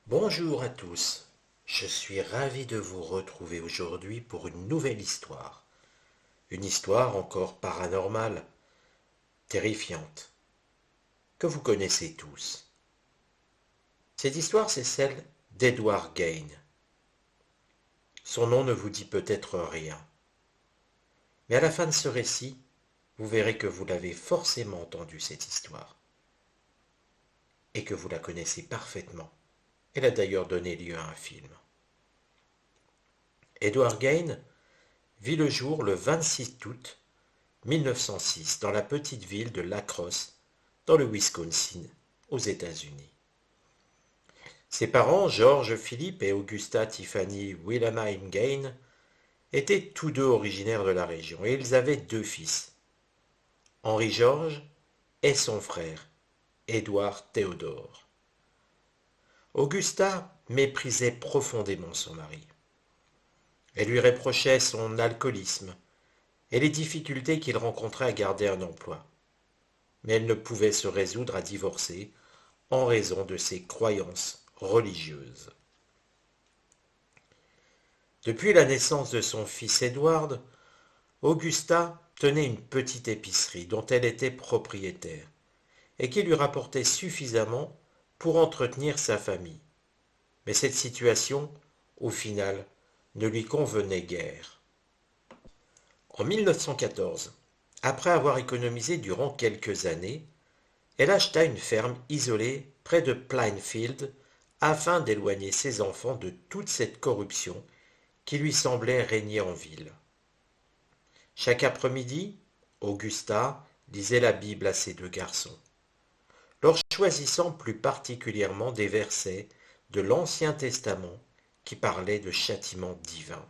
Bonjour à tous, je suis ravi de vous retrouver aujourd'hui pour une nouvelle histoire. Une histoire encore paranormale, terrifiante, que vous connaissez tous. Cette histoire, c'est celle d'Edward Gain. Son nom ne vous dit peut-être rien, mais à la fin de ce récit, vous verrez que vous l'avez forcément entendu cette histoire, et que vous la connaissez parfaitement. Elle a d'ailleurs donné lieu à un film. Edward Gain vit le jour le 26 août 1906 dans la petite ville de La Crosse, dans le Wisconsin, aux États-Unis. Ses parents, George Philip et Augusta Tiffany Wilhelmine Gain, étaient tous deux originaires de la région et ils avaient deux fils, Henry George et son frère, Edward Theodore. Augusta méprisait profondément son mari. Elle lui reprochait son alcoolisme et les difficultés qu'il rencontrait à garder un emploi. Mais elle ne pouvait se résoudre à divorcer en raison de ses croyances religieuses. Depuis la naissance de son fils Edward, Augusta tenait une petite épicerie dont elle était propriétaire et qui lui rapportait suffisamment pour entretenir sa famille. Mais cette situation, au final, ne lui convenait guère. En 1914, après avoir économisé durant quelques années, elle acheta une ferme isolée près de Plainfield afin d'éloigner ses enfants de toute cette corruption qui lui semblait régner en ville. Chaque après-midi, Augusta lisait la Bible à ses deux garçons, leur choisissant plus particulièrement des versets de l'Ancien Testament qui parlaient de châtiment divin.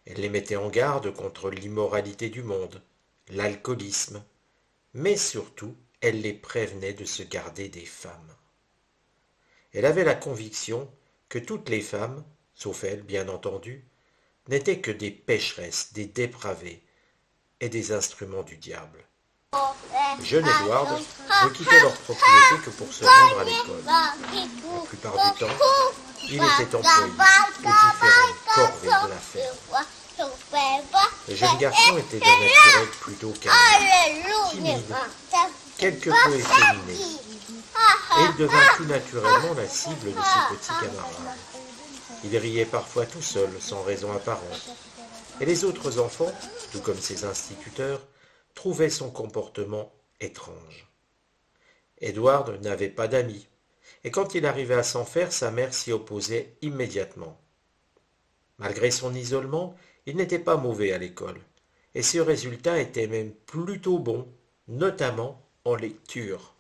Elle les mettait en garde contre l'immoralité du monde, l'alcoolisme, mais surtout elle les prévenait de se garder des femmes. Elle avait la conviction que toutes les femmes, sauf elle bien entendu, n'étaient que des pécheresses, des dépravées et des instruments du diable. Le jeune Edward ne quittait leur propriété que pour se rendre à l'école. La plupart du temps, il était employé aux différentes corvées de la ferme. Le jeune garçon était d'un naturel plutôt calme, timide, quelque peu efféminé, et il devint tout naturellement la cible de ses petits camarades. Il riait parfois tout seul, sans raison apparente, et les autres enfants, tout comme ses instituteurs, trouvaient son comportement étrange. Edward n'avait pas d'amis, et quand il arrivait à s'en faire, sa mère s'y opposait immédiatement. Malgré son isolement, il n'était pas mauvais à l'école, et ses résultats étaient même plutôt bons, notamment en lecture.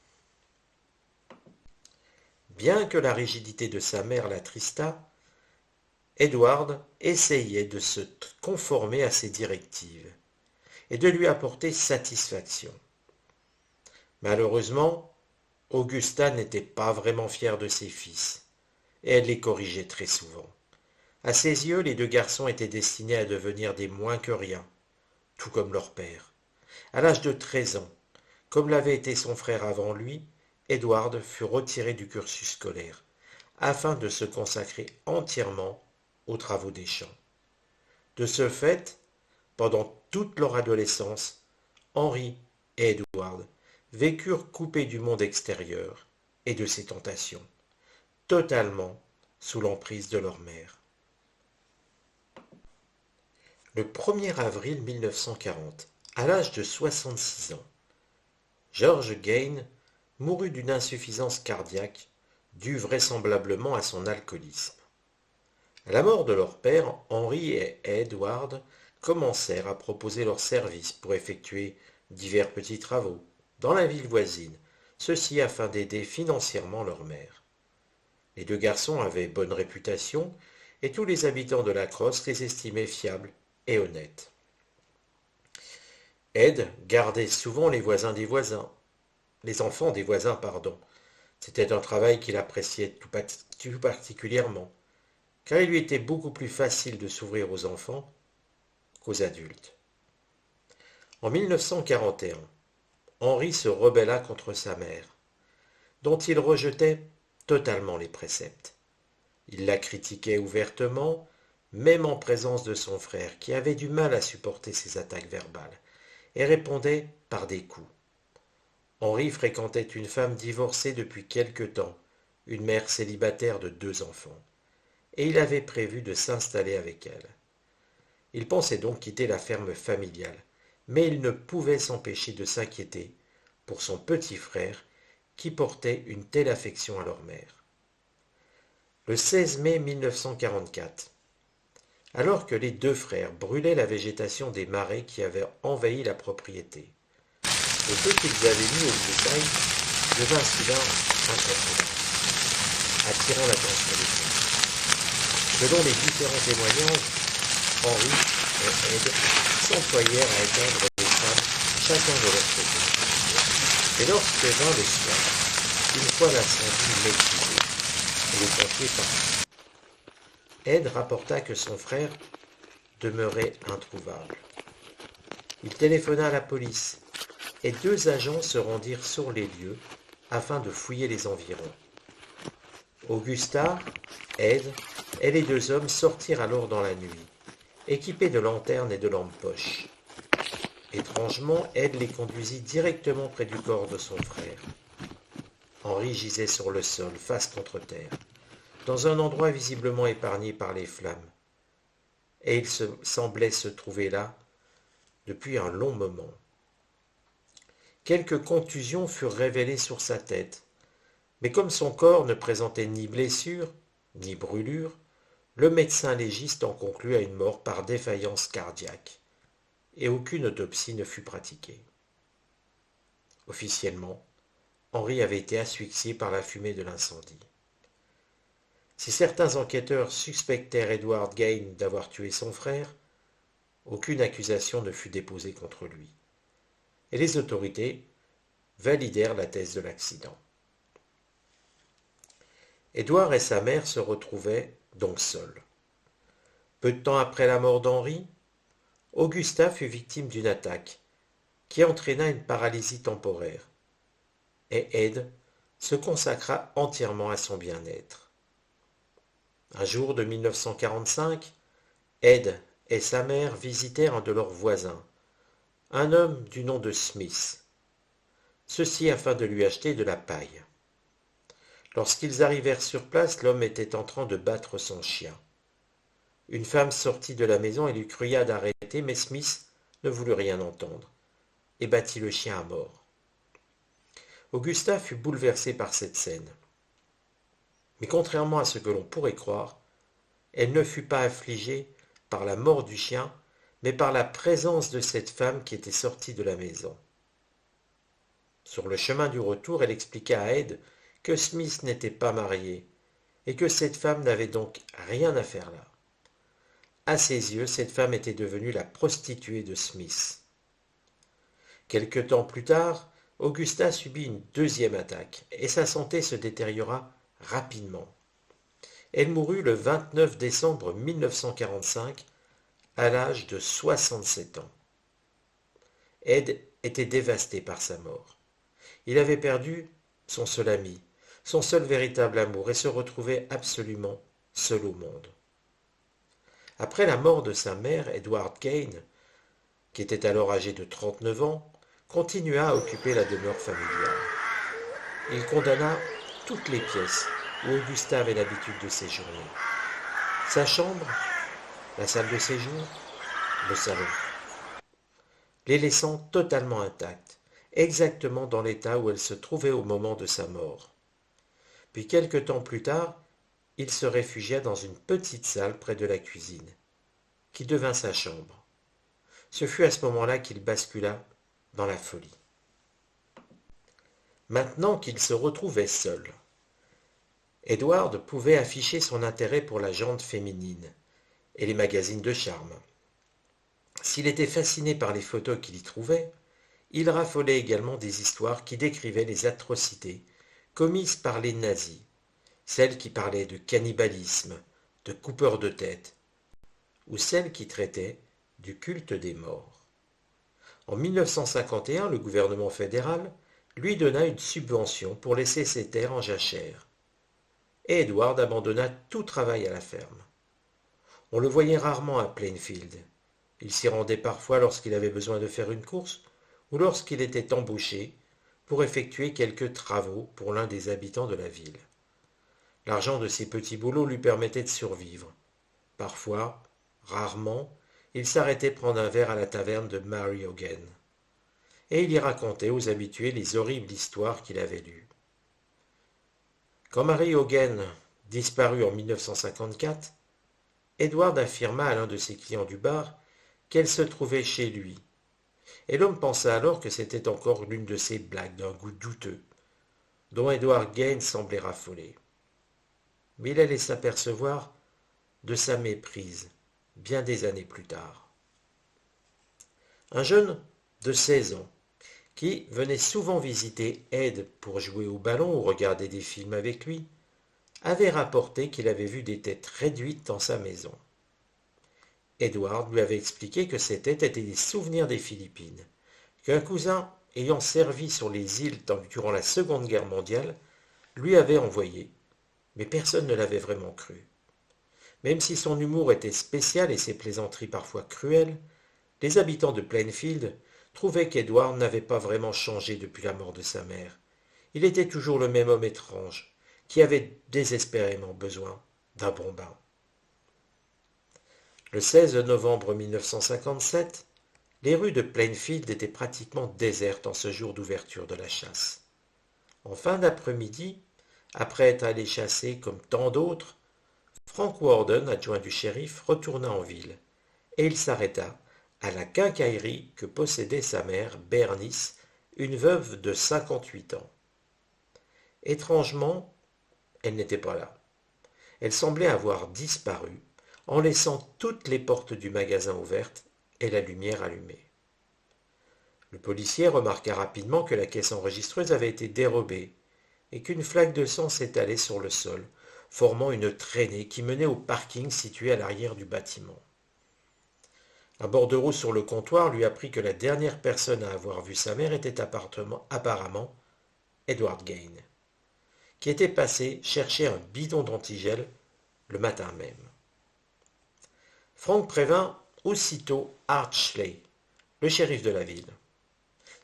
Bien que la rigidité de sa mère l'attristât, Edward essayait de se conformer à ses directives et de lui apporter satisfaction. Malheureusement, Augusta n'était pas vraiment fière de ses fils, et elle les corrigeait très souvent. À ses yeux, les deux garçons étaient destinés à devenir des moins que rien, tout comme leur père. À l'âge de 13 ans, comme l'avait été son frère avant lui, Edward fut retiré du cursus scolaire, afin de se consacrer entièrement aux travaux des champs. De ce fait, pendant toute leur adolescence, Henry et Edward vécurent coupés du monde extérieur et de ses tentations, totalement sous l'emprise de leur mère. Le 1er avril 1940, à l'âge de 66 ans, George Gain mourut d'une insuffisance cardiaque due vraisemblablement à son alcoolisme. À la mort de leur père, Henry et Edward commencèrent à proposer leurs services pour effectuer divers petits travaux dans la ville voisine, ceci afin d'aider financièrement leur mère. Les deux garçons avaient bonne réputation et tous les habitants de la Crosse les estimaient fiables et honnêtes. Ed gardait souvent les enfants des voisins, pardon. C'était un travail qu'il appréciait tout particulièrement, car il lui était beaucoup plus facile de s'ouvrir aux enfants qu'aux adultes. En 1941, Henry se rebella contre sa mère, dont il rejetait totalement les préceptes. Il la critiquait ouvertement, même en présence de son frère, qui avait du mal à supporter ses attaques verbales, et répondait par des coups. Henri fréquentait une femme divorcée depuis quelque temps, une mère célibataire de 2 enfants, et il avait prévu de s'installer avec elle. Il pensait donc quitter la ferme familiale, mais il ne pouvait s'empêcher de s'inquiéter pour son petit frère qui portait une telle affection à leur mère. Le 16 mai 1944, alors que les 2 frères brûlaient la végétation des marais qui avaient envahi la propriété, le feu qu'ils avaient mis au broussailles devint soudain incontrôlable, attirant l'attention des flics. Selon les différents témoignages, Henri et Ed s'employèrent à éteindre les flammes chacun de leur côté. Et lorsque vint le soir, une fois l'incendie maîtrisé et les pompiers partis, Ed rapporta que son frère demeurait introuvable. Il téléphona à la police et 2 agents se rendirent sur les lieux afin de fouiller les environs. Augusta, Ed et les 2 hommes sortirent alors dans la nuit, équipés de lanternes et de lampes-poches. Étrangement, Ed les conduisit directement près du corps de son frère. Henri gisait sur le sol, face contre terre, dans un endroit visiblement épargné par les flammes, et il semblait se trouver là depuis un long moment. Quelques contusions furent révélées sur sa tête, mais comme son corps ne présentait ni blessure, ni brûlure, le médecin légiste en conclut à une mort par défaillance cardiaque, et aucune autopsie ne fut pratiquée. Officiellement, Henri avait été asphyxié par la fumée de l'incendie. Si certains enquêteurs suspectèrent Edward Gain d'avoir tué son frère, aucune accusation ne fut déposée contre lui, et les autorités validèrent la thèse de l'accident. Édouard et sa mère se retrouvaient donc seuls. Peu de temps après la mort d'Henri, Augusta fut victime d'une attaque qui entraîna une paralysie temporaire, et Ed se consacra entièrement à son bien-être. Un jour de 1945, Ed et sa mère visitèrent un de leurs voisins, un homme du nom de Smith, ceci afin de lui acheter de la paille. Lorsqu'ils arrivèrent sur place, l'homme était en train de battre son chien. Une femme sortit de la maison et lui cria d'arrêter, mais Smith ne voulut rien entendre et battit le chien à mort. Augusta fut bouleversée par cette scène. Mais contrairement à ce que l'on pourrait croire, elle ne fut pas affligée par la mort du chien, mais par la présence de cette femme qui était sortie de la maison. Sur le chemin du retour, elle expliqua à Ed que Smith n'était pas marié et que cette femme n'avait donc rien à faire là. À ses yeux, cette femme était devenue la prostituée de Smith. Quelque temps plus tard, Augusta subit une 2e attaque et sa santé se détériora rapidement. Elle mourut le 29 décembre 1945 à l'âge de 67 ans. Ed était dévasté par sa mort. Il avait perdu son seul ami, son seul véritable amour, et se retrouvait absolument seul au monde. Après la mort de sa mère, Edward Kane, qui était alors âgé de 39 ans, continua à occuper la demeure familiale. Il condamna toutes les pièces où Augusta avait l'habitude de séjourner. Sa chambre, la salle de séjour, le salon, les laissant totalement intactes, exactement dans l'état où elle se trouvait au moment de sa mort. Puis quelque temps plus tard, il se réfugia dans une petite salle près de la cuisine, qui devint sa chambre. Ce fut à ce moment-là qu'il bascula dans la folie. Maintenant qu'il se retrouvait seul, Edward pouvait afficher son intérêt pour la gente féminine et les magazines de charme. S'il était fasciné par les photos qu'il y trouvait, il raffolait également des histoires qui décrivaient les atrocités commises par les nazis, celles qui parlaient de cannibalisme, de coupeurs de tête, ou celles qui traitaient du culte des morts. En 1951, le gouvernement fédéral lui donna une subvention pour laisser ses terres en jachère. et Edward abandonna tout travail à la ferme. On le voyait rarement à Plainfield. Il s'y rendait parfois lorsqu'il avait besoin de faire une course ou lorsqu'il était embauché pour effectuer quelques travaux pour l'un des habitants de la ville. L'argent de ces petits boulots lui permettait de survivre. Parfois, rarement, il s'arrêtait prendre un verre à la taverne de Mary Hogan. Et il y racontait aux habitués les horribles histoires qu'il avait lues. Quand Mary Hogan disparut en 1954, Edward affirma à l'un de ses clients du bar qu'elle se trouvait chez lui, et l'homme pensa alors que c'était encore l'une de ces blagues d'un goût douteux, dont Edward Gaines semblait raffoler. Mais il allait s'apercevoir de sa méprise bien des années plus tard. Un jeune de 16 ans, qui venait souvent visiter Ed pour jouer au ballon ou regarder des films avec lui, avait rapporté qu'il avait vu des têtes réduites dans sa maison. Edward lui avait expliqué que ces têtes étaient des souvenirs des Philippines, qu'un cousin ayant servi sur les îles durant la Seconde Guerre mondiale lui avait envoyé, mais personne ne l'avait vraiment cru. Même si son humour était spécial et ses plaisanteries parfois cruelles, les habitants de Plainfield trouvaient qu'Edward n'avait pas vraiment changé depuis la mort de sa mère. Il était toujours le même homme étrange, qui avait désespérément besoin d'un bon bain. Le 16 novembre 1957, les rues de Plainfield étaient pratiquement désertes en ce jour d'ouverture de la chasse. En fin d'après-midi, après être allé chasser comme tant d'autres, Frank Warden, adjoint du shérif, retourna en ville, et il s'arrêta à la quincaillerie que possédait sa mère, Bernice, une veuve de 58 ans. Étrangement, elle n'était pas là. Elle semblait avoir disparu, en laissant toutes les portes du magasin ouvertes et la lumière allumée. Le policier remarqua rapidement que la caisse enregistreuse avait été dérobée et qu'une flaque de sang s'étalait sur le sol, formant une traînée qui menait au parking situé à l'arrière du bâtiment. Un bordereau sur le comptoir lui apprit que la dernière personne à avoir vu sa mère était apparemment Edward Gaines, qui était passé chercher un bidon d'antigel le matin même. Frank prévint aussitôt Archley, le shérif de la ville.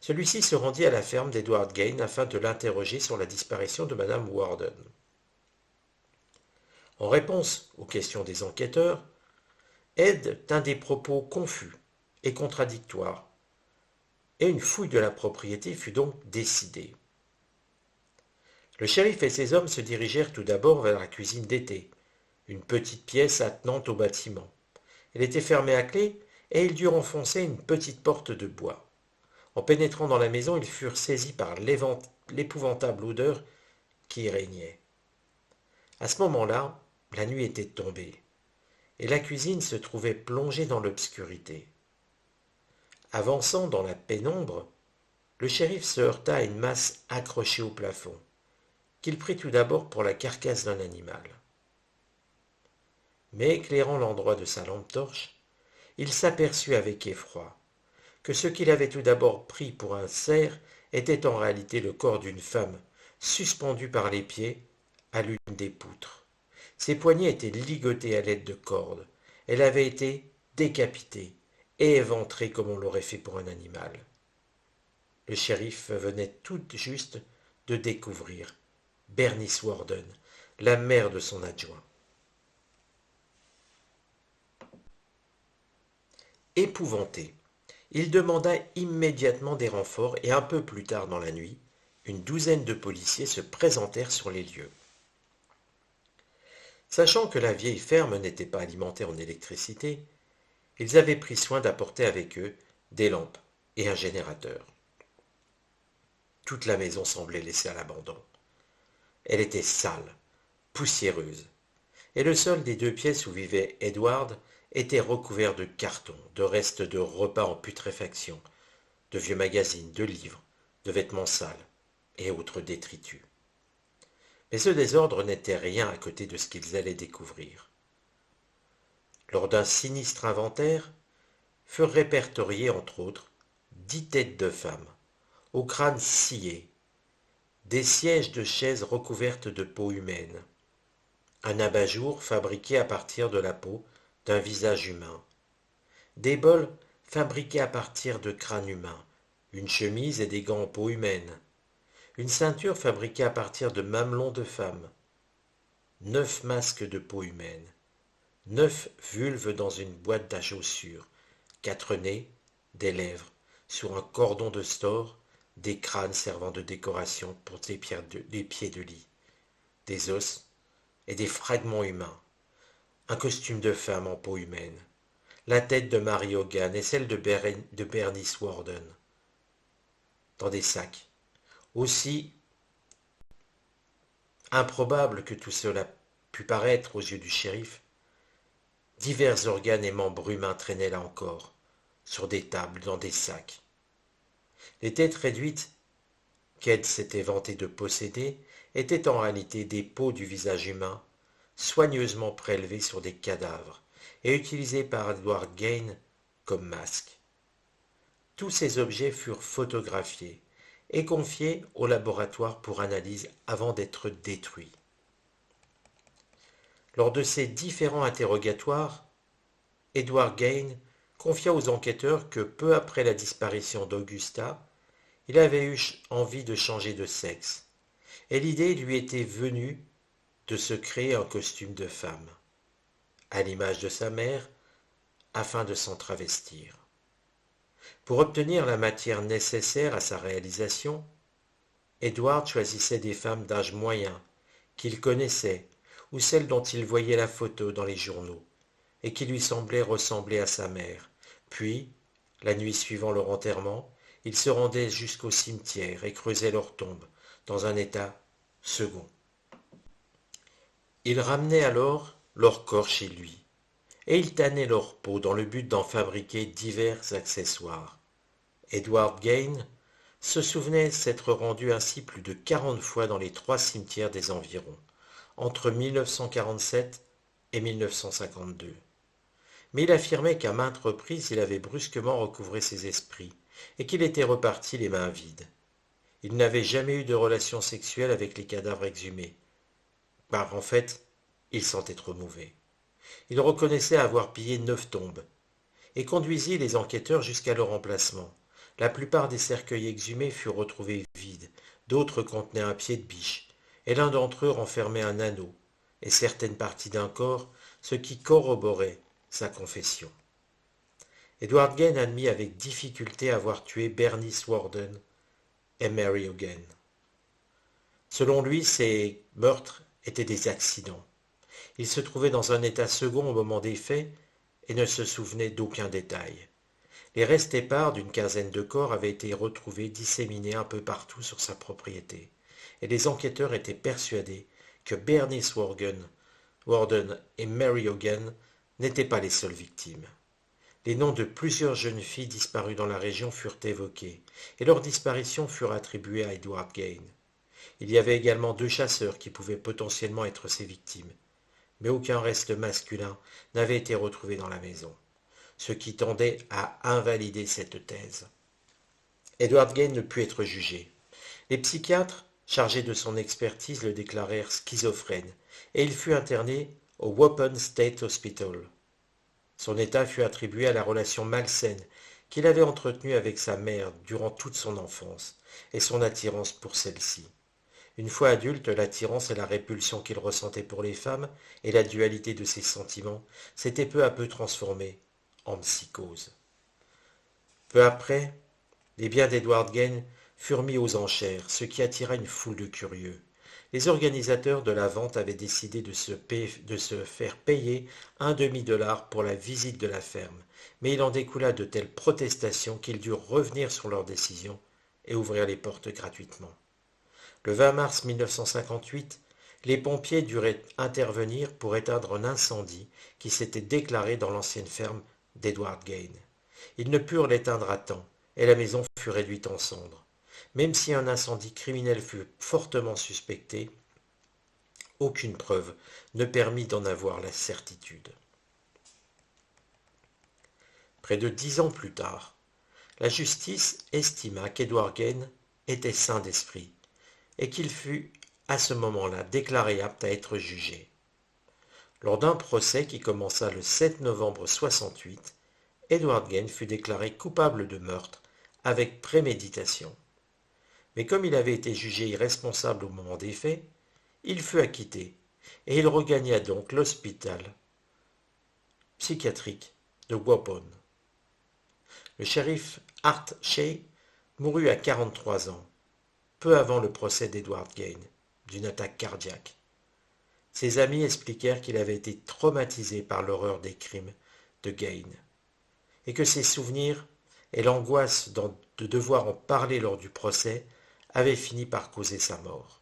Celui-ci se rendit à la ferme d'Edward Gaines afin de l'interroger sur la disparition de Madame Warden. En réponse aux questions des enquêteurs, Ed tint des propos confus et contradictoires, et une fouille de la propriété fut donc décidée. Le shérif et ses hommes se dirigèrent tout d'abord vers la cuisine d'été, une petite pièce attenante au bâtiment. Elle était fermée à clé et ils durent enfoncer une petite porte de bois. En pénétrant dans la maison, ils furent saisis par l'épouvantable odeur qui y régnait. À ce moment-là, la nuit était tombée, et la cuisine se trouvait plongée dans l'obscurité. Avançant dans la pénombre, le shérif se heurta à une masse accrochée au plafond, qu'il prit tout d'abord pour la carcasse d'un animal. Mais éclairant l'endroit de sa lampe torche, il s'aperçut avec effroi que ce qu'il avait tout d'abord pris pour un cerf était en réalité le corps d'une femme, suspendue par les pieds à l'une des poutres. Ses poignets étaient ligotés à l'aide de cordes. Elle avait été décapitée et éventrée comme on l'aurait fait pour un animal. Le shérif venait tout juste de découvrir Bernice Warden, la mère de son adjoint. Épouvanté, il demanda immédiatement des renforts et un peu plus tard dans la nuit, une douzaine de policiers se présentèrent sur les lieux. Sachant que la vieille ferme n'était pas alimentée en électricité, ils avaient pris soin d'apporter avec eux des lampes et un générateur. Toute la maison semblait laissée à l'abandon. Elle était sale, poussiéreuse, et le sol des deux pièces où vivait Edward était recouvert de cartons, de restes de repas en putréfaction, de vieux magazines, de livres, de vêtements sales et autres détritus. Mais ce désordre n'était rien à côté de ce qu'ils allaient découvrir. Lors d'un sinistre inventaire, furent répertoriées entre autres 10 têtes de femmes, au crâne scié, des sièges de chaises recouvertes de peau humaine, un abat-jour fabriqué à partir de la peau d'un visage humain, des bols fabriqués à partir de crânes humains, une chemise et des gants en peau humaine, une ceinture fabriquée à partir de mamelons de femmes, 9 masques de peau humaine, 9 vulves dans une boîte à chaussures, 4 nez, des lèvres, sur un cordon de store, des crânes servant de décoration pour des pieds de lit, des os et des fragments humains, un costume de femme en peau humaine, la tête de Mary Hogan et celle de Bernice Worden, dans des sacs. Aussi improbable que tout cela pût paraître aux yeux du shérif, divers organes et membres humains traînaient là encore, sur des tables, dans des sacs. Les têtes réduites qu'Ed s'était vanté de posséder étaient en réalité des peaux du visage humain, soigneusement prélevées sur des cadavres et utilisées par Edward Gain comme masques. Tous ces objets furent photographiés et confiés au laboratoire pour analyse avant d'être détruits. Lors de ces différents interrogatoires, Edward Gain confia aux enquêteurs que peu après la disparition d'Augusta, il avait eu envie de changer de sexe, et l'idée lui était venue de se créer un costume de femme, à l'image de sa mère, afin de s'en travestir. Pour obtenir la matière nécessaire à sa réalisation, Edward choisissait des femmes d'âge moyen, qu'il connaissait, ou celles dont il voyait la photo dans les journaux, et qui lui semblaient ressembler à sa mère. Puis, la nuit suivant leur enterrement, il se rendait jusqu'au cimetière et creusait leur tombe, dans un état second. Il ramenait alors leur corps chez lui, et il tannait leur peau dans le but d'en fabriquer divers accessoires. Edward Gain se souvenait s'être rendu ainsi plus de 40 fois dans les 3 cimetières des environs, entre 1947 et 1952. Mais il affirmait qu'à maintes reprises il avait brusquement recouvré ses esprits, et qu'il était reparti les mains vides. Il n'avait jamais eu de relations sexuelles avec les cadavres exhumés, car en fait, il sentait trop mauvais. Il reconnaissait avoir pillé 9 tombes, et conduisit les enquêteurs jusqu'à leur emplacement. La plupart des cercueils exhumés furent retrouvés vides, d'autres contenaient un pied de biche, et l'un d'entre eux renfermait un anneau, et certaines parties d'un corps, ce qui corroborait sa confession. Edward Gain admit avec difficulté avoir tué Bernice Worden et Mary Hogan. Selon lui, ces meurtres étaient des accidents. Il se trouvait dans un état second au moment des faits et ne se souvenait d'aucun détail. Les restes épars d'une quinzaine de corps avaient été retrouvés disséminés un peu partout sur sa propriété, et les enquêteurs étaient persuadés que Bernice Worden et Mary Hogan n'étaient pas les seules victimes. Les noms de plusieurs jeunes filles disparues dans la région furent évoqués, et leurs disparitions furent attribuées à Edward Gain. Il y avait également 2 chasseurs qui pouvaient potentiellement être ses victimes, mais aucun reste masculin n'avait été retrouvé dans la maison, ce qui tendait à invalider cette thèse. Edward Gain ne put être jugé. Les psychiatres chargés de son expertise le déclarèrent schizophrène, et il fut interné au Waupun State Hospital. Son état fut attribué à la relation malsaine qu'il avait entretenue avec sa mère durant toute son enfance, et son attirance pour celle-ci. Une fois adulte, l'attirance et la répulsion qu'il ressentait pour les femmes, et la dualité de ses sentiments, s'étaient peu à peu transformés en psychose. Peu après, les biens d'Edward Gain furent mis aux enchères, ce qui attira une foule de curieux. Les organisateurs de la vente avaient décidé de se faire payer un demi-dollar pour la visite de la ferme, mais il en découla de telles protestations qu'ils durent revenir sur leur décision et ouvrir les portes gratuitement. Le 20 mars 1958, les pompiers durent intervenir pour éteindre un incendie qui s'était déclaré dans l'ancienne ferme d'Edward Gain. Ils ne purent l'éteindre à temps, et la maison fut réduite en cendres. Même si un incendie criminel fut fortement suspecté, aucune preuve ne permit d'en avoir la certitude. Près de 10 ans plus tard, la justice estima qu'Edward Gain était sain d'esprit et qu'il fut à ce moment-là déclaré apte à être jugé. Lors d'un procès qui commença le 7 novembre 68, Edward Gain fut déclaré coupable de meurtre avec préméditation. Mais comme il avait été jugé irresponsable au moment des faits, il fut acquitté et il regagna donc l'hôpital psychiatrique de Waupun. Le shérif Art Shea mourut à 43 ans, peu avant le procès d'Edward Gain, d'une attaque cardiaque. Ses amis expliquèrent qu'il avait été traumatisé par l'horreur des crimes de Gain, et que ses souvenirs et l'angoisse de devoir en parler lors du procès avaient fini par causer sa mort.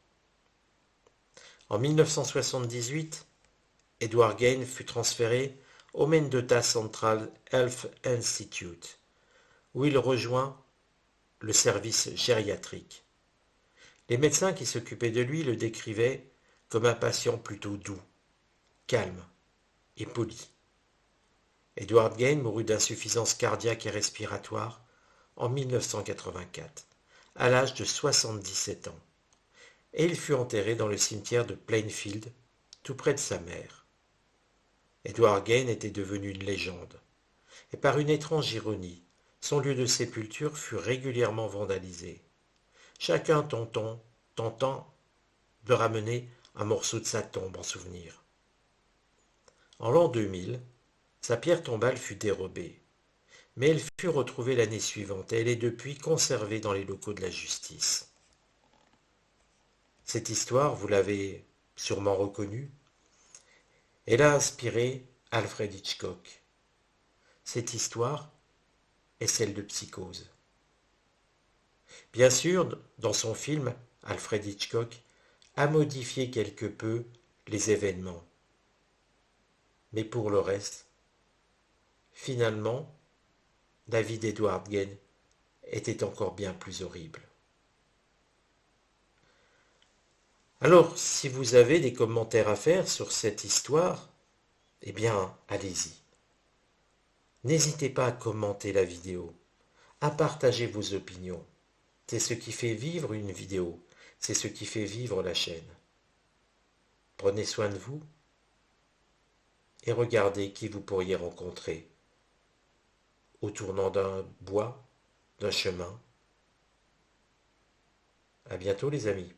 En 1978, Edward Gain fut transféré au Mendota Central Health Institute, où il rejoint le service gériatrique. Les médecins qui s'occupaient de lui le décrivaient comme un patient plutôt doux, calme et poli. Edward Gain mourut d'insuffisance cardiaque et respiratoire en 1984, à l'âge de 77 ans, et il fut enterré dans le cimetière de Plainfield, tout près de sa mère. Edward Gain était devenu une légende, et par une étrange ironie, son lieu de sépulture fut régulièrement vandalisé, chacun tentant de ramener un morceau de sa tombe en souvenir. En l'an 2000, sa pierre tombale fut dérobée, mais elle fut retrouvée l'année suivante et elle est depuis conservée dans les locaux de la justice. Cette histoire, vous l'avez sûrement reconnue, elle a inspiré Alfred Hitchcock. Cette histoire est celle de Psychose. Bien sûr, dans son film, Alfred Hitchcock a modifié quelque peu les événements. Mais pour le reste, finalement, la vie d'Edward Gain était encore bien plus horrible. Alors, si vous avez des commentaires à faire sur cette histoire, eh bien, allez-y. N'hésitez pas à commenter la vidéo, à partager vos opinions. C'est ce qui fait vivre une vidéo, c'est ce qui fait vivre la chaîne. Prenez soin de vous et regardez qui vous pourriez rencontrer au tournant d'un bois, d'un chemin. À bientôt les amis.